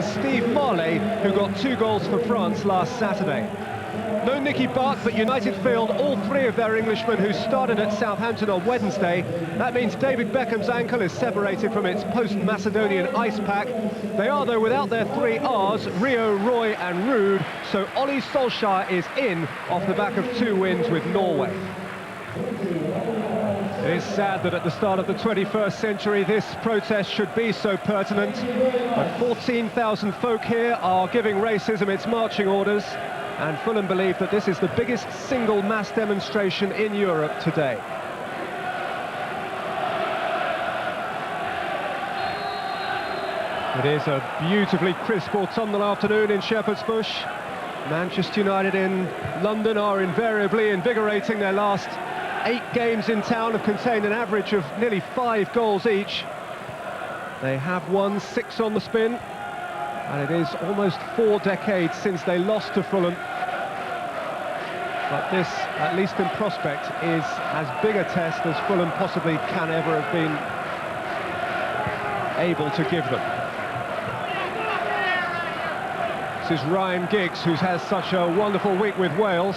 Steve Marley, who got 2 goals for France last Saturday. No Nicky Butt, but United field all 3 of their Englishmen who started at Southampton on Wednesday. That means David Beckham's ankle is separated from its post-Macedonian ice pack. They are, though, without their 3 Rs, Rio, Roy and Ruud, so Ole Solskjær is in off the back of 2 wins with Norway. It is sad that at the start of the 21st century this protest should be so pertinent, but 14,000 folk here are giving racism its marching orders, and Fulham believe that this is the biggest single mass demonstration in Europe today. It is a beautifully crisp autumnal afternoon in Shepherd's Bush. Manchester United in London are invariably invigorating. Their last 8 games in town have contained an average of nearly 5 goals each. They have won 6 on the spin, and it is almost 4 decades since they lost to Fulham. But this, at least in prospect, is as big a test as Fulham possibly can ever have been able to give them. This is Ryan Giggs, who has such a wonderful week with Wales.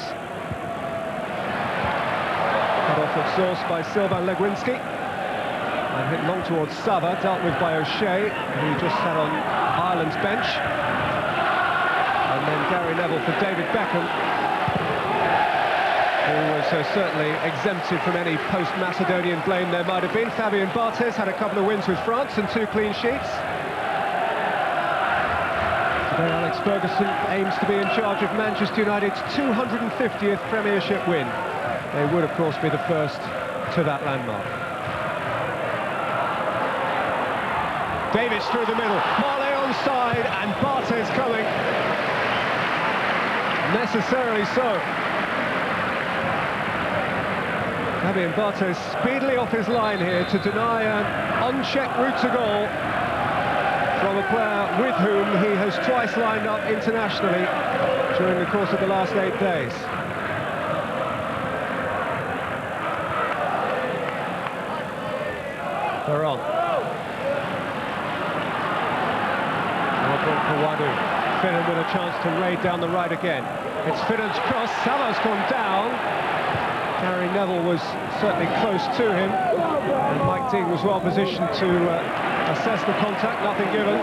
Cut off at source by Sylvain Legwinski. And hit long towards Sava, dealt with by O'Shea, who just sat on Ireland's bench. And then Gary Neville for David Beckham, who was certainly exempted from any post-Macedonian blame there might have been. Fabian Barthez had a couple of wins with France and 2 clean sheets. Today Alex Ferguson aims to be in charge of Manchester United's 250th Premiership win. They would, of course, be the first to that landmark. Davis through the middle, Marley onside, and Barthez coming. Necessarily so. Fabian Barthez speedily off his line here to deny an unchecked route to goal from a player with whom he has twice lined up internationally during the course of the last 8 days. They're on. Finnan with a chance to raid down the right again. It's Finnan's cross, Salah's gone down. Gary Neville was certainly close to him, and Mike Dean was well positioned to assess the contact, nothing given.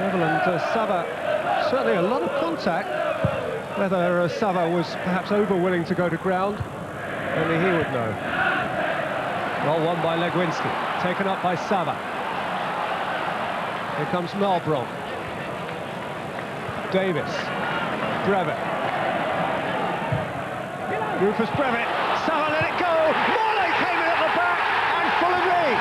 Neville and Sava, certainly a lot of contact. Whether Sava was perhaps over-willing to go to ground, only he would know. Well won by Legwinski, taken up by Sava. Here comes Malbron. Davis. Brevet. Rufus Brevet. Sava let it go. Marley came in at the back, and Fulham lead.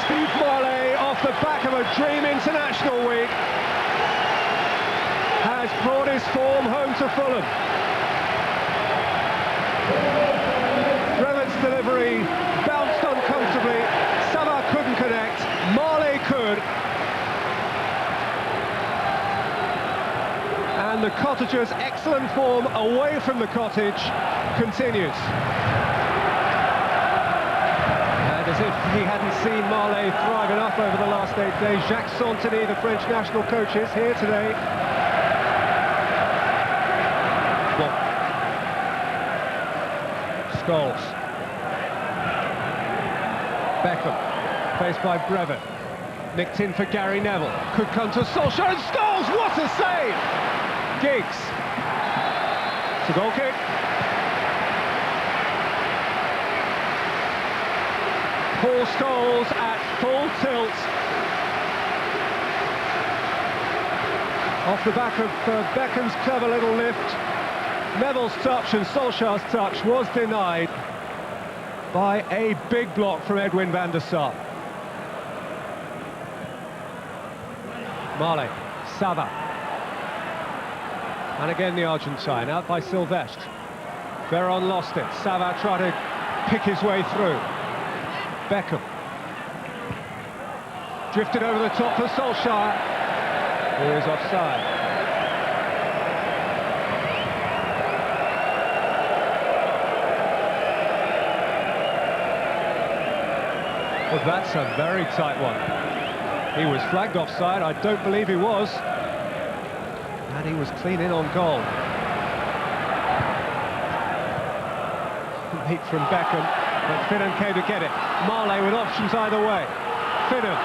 Steve Marley, off the back of a dream international week, has brought his form home to Fulham. Brevet's delivery bounced uncomfortably. Sava couldn't connect. Marley could. And the Cottagers' excellent form away from the Cottage continues. And as if he hadn't seen Marley thrive enough over the last 8 days, Jacques Santini, the French national coach, is here today. Scholes. Beckham, faced by Brevet. Nicked in for Gary Neville. Could come to Solskjær, and Scholes! What a save! Giggs. It's a goal kick. Paul Scholes at full tilt. Off the back of Beckham's clever little lift. Neville's touch and Solskjær's touch was denied by a big block from Edwin van der Sar. Marley, Sava. And again the Argentine, out by Silvestre. Veron lost it. Sava tried to pick his way through. Beckham. Drifted over the top for Solskjær, who is offside. Well, that's a very tight one. He was flagged offside. I don't believe he was. And he was clean in on goal. Beat from Beckham, but Fulham came to get it. Marley with options either way. Fulham,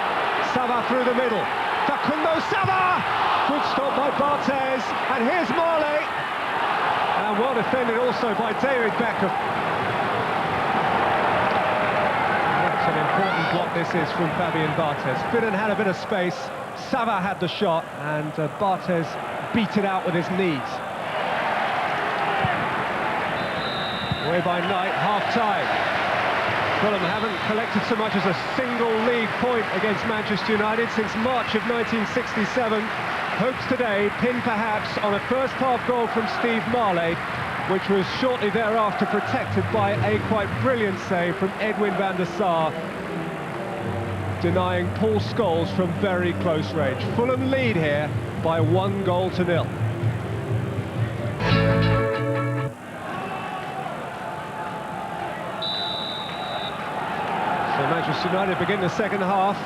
Sava through the middle. Facundo Sava! Good stop by Barthez, and here's Marley. And well defended also by David Beckham. What an important block this is from Fabian Barthez. Fulham had a bit of space, Sava had the shot, and Barthez beat it out with his knees. Away by night, half-time. Fulham haven't collected so much as a single league point against Manchester United since March of 1967. Hopes today pinned perhaps on a first-half goal from Steve Marley, which was shortly thereafter protected by a quite brilliant save from Edwin van der Sar, denying Paul Scholes from very close range. Fulham lead here by 1-0. Manchester United begin the second half,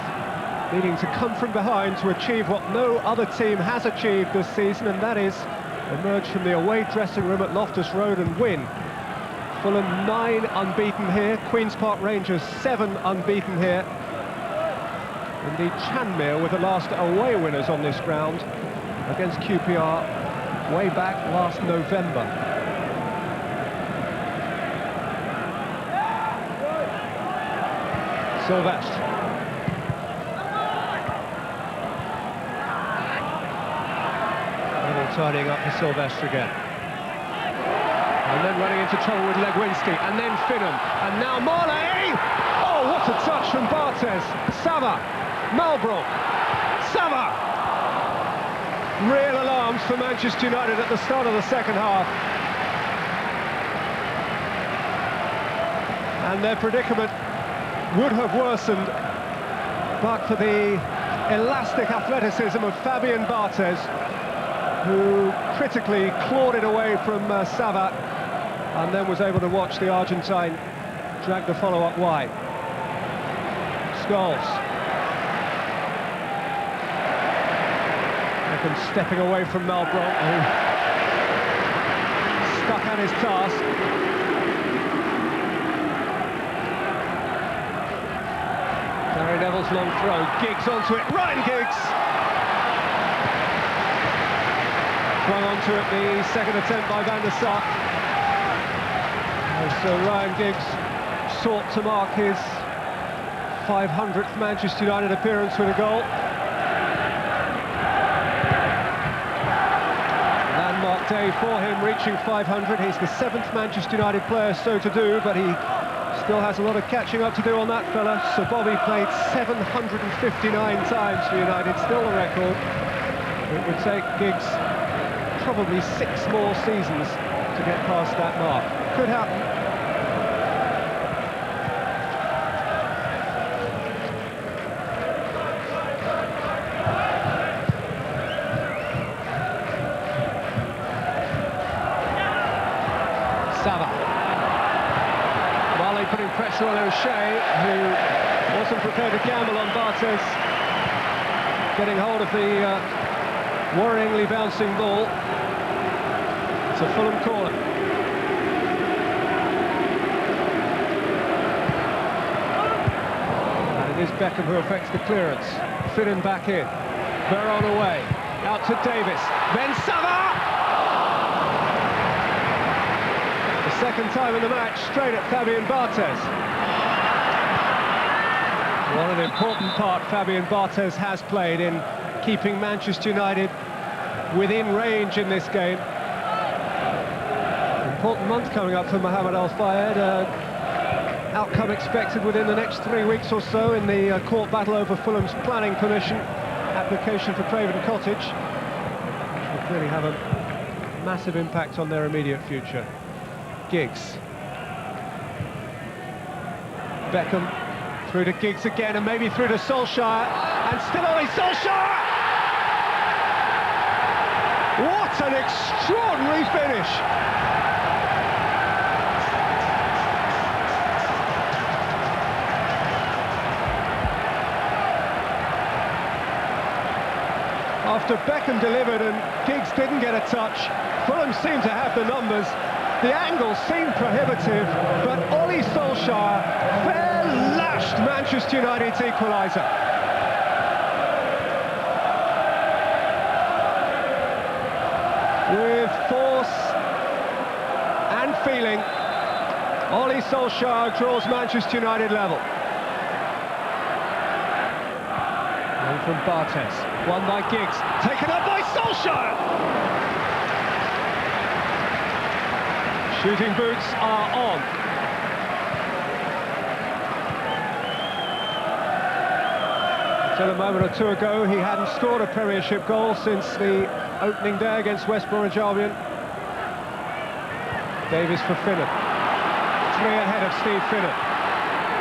needing to come from behind to achieve what no other team has achieved this season, and that is emerge from the away dressing room at Loftus Road and win. Fulham 9 unbeaten here, Queen's Park Rangers 7 unbeaten here. Indeed, Chanmere were the last away winners on this ground against QPR way back last November. Solskjær. Tidying up for Solskjær again. And then running into trouble with Legwinski, and then Fulham, and now Marley! Oh, what a touch from Barthez! Sava, Malbrook, Sava! Real alarms for Manchester United at the start of the second half. And their predicament would have worsened but for the elastic athleticism of Fabian Barthez, who critically clawed it away from Sava and then was able to watch the Argentine drag the follow-up wide. Scholes. Beckham stepping away from Malbrook, who stuck at his task. Gary Neville's long throw, Giggs onto it, Ryan Giggs! Flung onto it, the second attempt by Van der Sar. So Ryan Giggs sought to mark his 500th Manchester United appearance with a goal. Landmark day for him, reaching 500. He's the 7th Manchester United player so to do, but he still has a lot of catching up to do on that fella. Sir Bobby played 759 times for United, still the record. It would take Giggs probably 6 more seasons to get past that mark. Could happen. Sava. Marley putting pressure on O'Shea, who wasn't prepared to gamble on Barthez getting hold of the worryingly bouncing ball. It's a Fulham corner. And it is Beckham who affects the clearance. Fulham back in. Veron away. Out to Davis. Then Sava! The second time in the match, straight at Fabian Barthez. What an important part Fabian Barthez has played in keeping Manchester United within range in this game. Important month coming up for Mohamed Al Fayed. Outcome expected within the next 3 weeks or so in the court battle over Fulham's planning permission application for Craven Cottage, which will clearly have a massive impact on their immediate future. Giggs. Beckham through to Giggs again, and maybe through to Solskjær, and still only Solskjær! What an extraordinary finish! After Beckham delivered and Giggs didn't get a touch, Fulham seemed to have the numbers. The angle seemed prohibitive, but Ole Solskjær fair lashed Manchester United's equaliser. With force and feeling, Ole Solskjær draws Manchester United level. And from Barthez, won by Giggs, taken up by Solskjær! Shooting boots are on. Until a moment or two ago, he hadn't scored a Premiership goal since the opening day against West Bromwich Albion. Davies for Finnan. 3 ahead of Steve Finnan.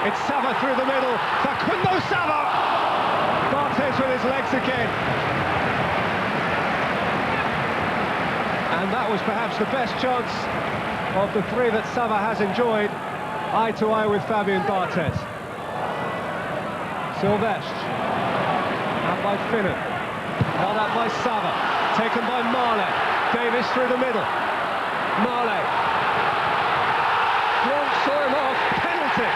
It's Sava through the middle. Facundo Sava! Barthez with his legs again. And that was perhaps the best chance of the 3 that Sava has enjoyed, eye to eye with Fabian Barthez. Solskjær, out by Finnan, held out by Sava, taken by Marley. Davies through the middle. Marley. Bronx saw him off, penalty.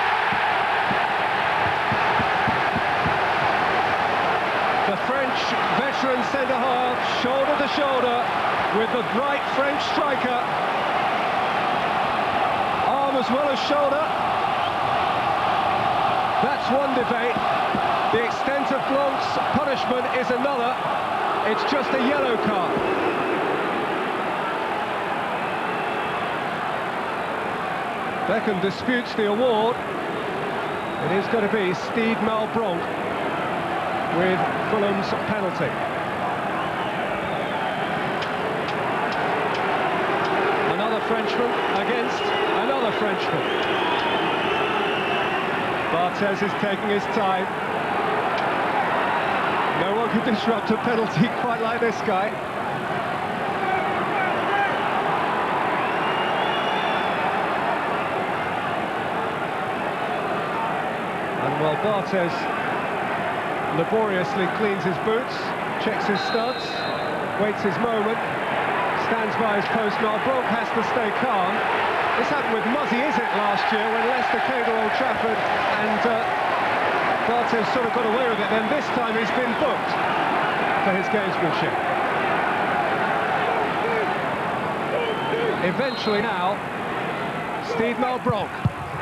The French veteran centre-half, shoulder to shoulder with the bright French striker. Arm as well as shoulder. That's one debate. The extent of Blanc's punishment is another. It's just a yellow card. Beckham disputes the award. It is going to be Steve Malbronk with Fulham's penalty. Another Frenchman against another Frenchman. Barthez is taking his time. No one can disrupt a penalty quite like this guy. And while Barthez laboriously cleans his boots, checks his studs, waits his moment, stands by his post, Malbronk has to stay calm. This happened with Muzzy, is it, last year when Leicester came to Old Trafford and Barthez sort of got away with it. Then this time he's been booked for his gamesmanship. Eventually now, Steve Malbronk.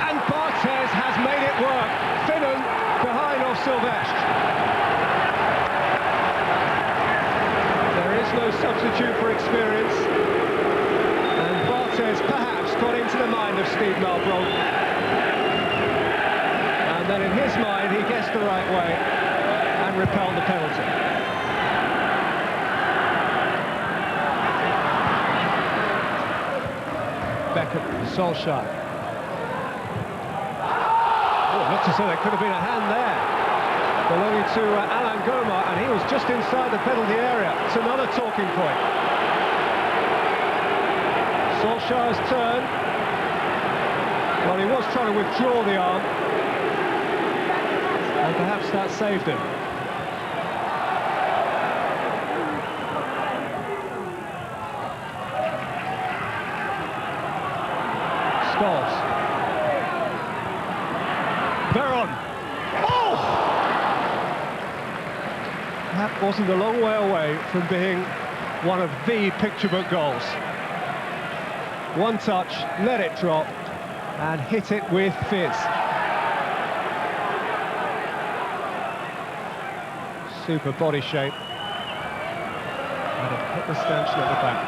And Barthez has made it work. Finnan behind off Solskjær. There is no substitute for experience. And Barthez perhaps got into the mind of Steve Malbronk. And then in his mind, he guessed the right way and repelled the penalty. Beckham, Solskjær. Oh, looked as though there could have been a hand there. Belonging to Alan Goma, and he was just inside the penalty area. It's another talking point. Solskjaer's turn. Well, he was trying to withdraw the arm. And perhaps that saved him. Scholes. Veron. Oh! That wasn't a long way away from being one of the picture-book goals. One touch, let it drop, and hit it with fizz. Super body shape. And it hit the stanchion at the back.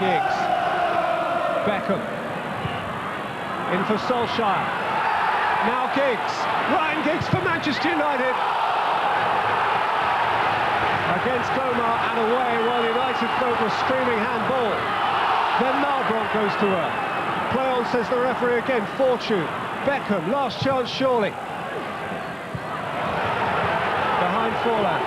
Giggs. Beckham. In for Solskjær. Now Giggs. Ryan Giggs for Manchester United. Against Goma and away while the United folk were screaming handball. Then Malbronk goes to her. Play on, says the referee again. Fortune. Beckham, last chance surely. Behind Fulham.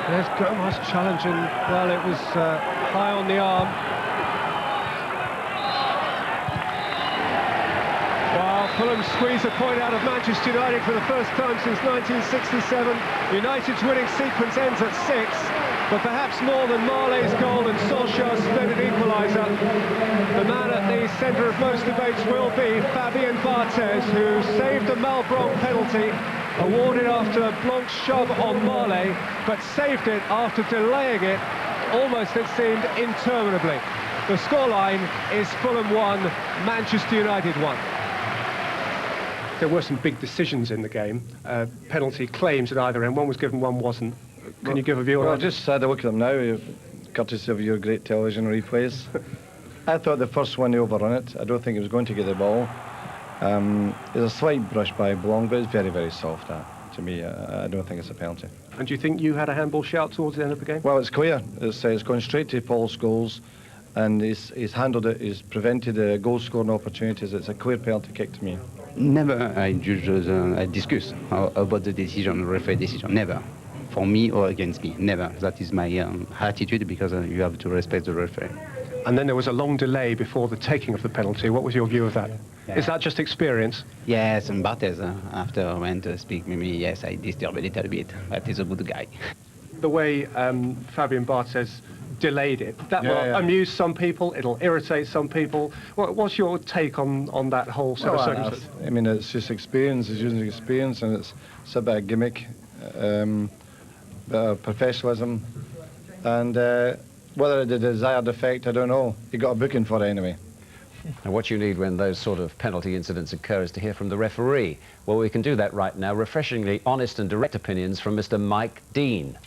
There's Goma's challenging. Well, it was high on the arm. Fulham squeeze a point out of Manchester United for the first time since 1967. United's winning sequence ends at 6, but perhaps more than Marley's goal and Solskjær's splendid equaliser, the man at the centre of most debates will be Fabian Barthez, who saved a Malbranc penalty awarded after Blanc's shove on Marley, but saved it after delaying it almost, it seemed, interminably. The scoreline is Fulham 1, Manchester United 1. There were some big decisions in the game, penalty claims at either end. One was given, one wasn't. Can you give a view on that? Well, just had a look at them now, courtesy of your great television replays. I thought the first one, he overrun it. I don't think he was going to get the ball. There's a slight brush by Blanc, but it's very, very soft, to me. I don't think it's a penalty. And do you think you had a handball shout towards the end of the game? Well, it's clear. It's going straight to Paul Scholes, and he's handled it, he's prevented goal-scoring opportunities. It's a clear penalty kick to me. Never I judge, I discuss about the decision, referee decision, never. For me or against me, never. That is my attitude, because you have to respect the referee. And then there was a long delay before the taking of the penalty. What was your view of that? Yeah. Is that just experience? Yes, and Barthez, after I went to speak with me, yes, I disturbed a little bit, but he's a good guy. The way Fabian Barthez delayed it, that will amuse some people, it'll irritate some people. What's your take on that whole sort of circumstance? I mean, it's just experience, it's using experience, and it's a bit of gimmick, bit of professionalism, and whether it had a desired effect, I don't know. He got a booking for it anyway. And what you need when those sort of penalty incidents occur is to hear from the referee. Well, we can do that right now. Refreshingly honest and direct opinions from Mr. Mike Dean.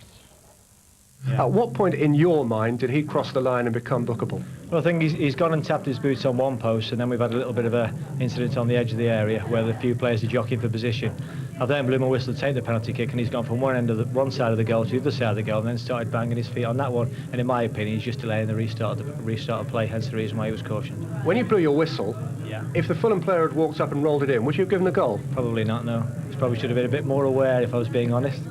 Yeah. At what point in your mind did he cross the line and become bookable? Well, I think he's gone and tapped his boots on one post, and then we've had a little bit of an incident on the edge of the area where the few players are jockeying for position. I then blew my whistle to take the penalty kick, and he's gone from one side of the goal to the other side of the goal, and then started banging his feet on that one. And in my opinion, he's just delaying the restart of play, hence the reason why he was cautioned. When you blew your whistle, if the Fulham player had walked up and rolled it in, would you have given a goal? Probably not, no. He probably should have been a bit more aware, if I was being honest.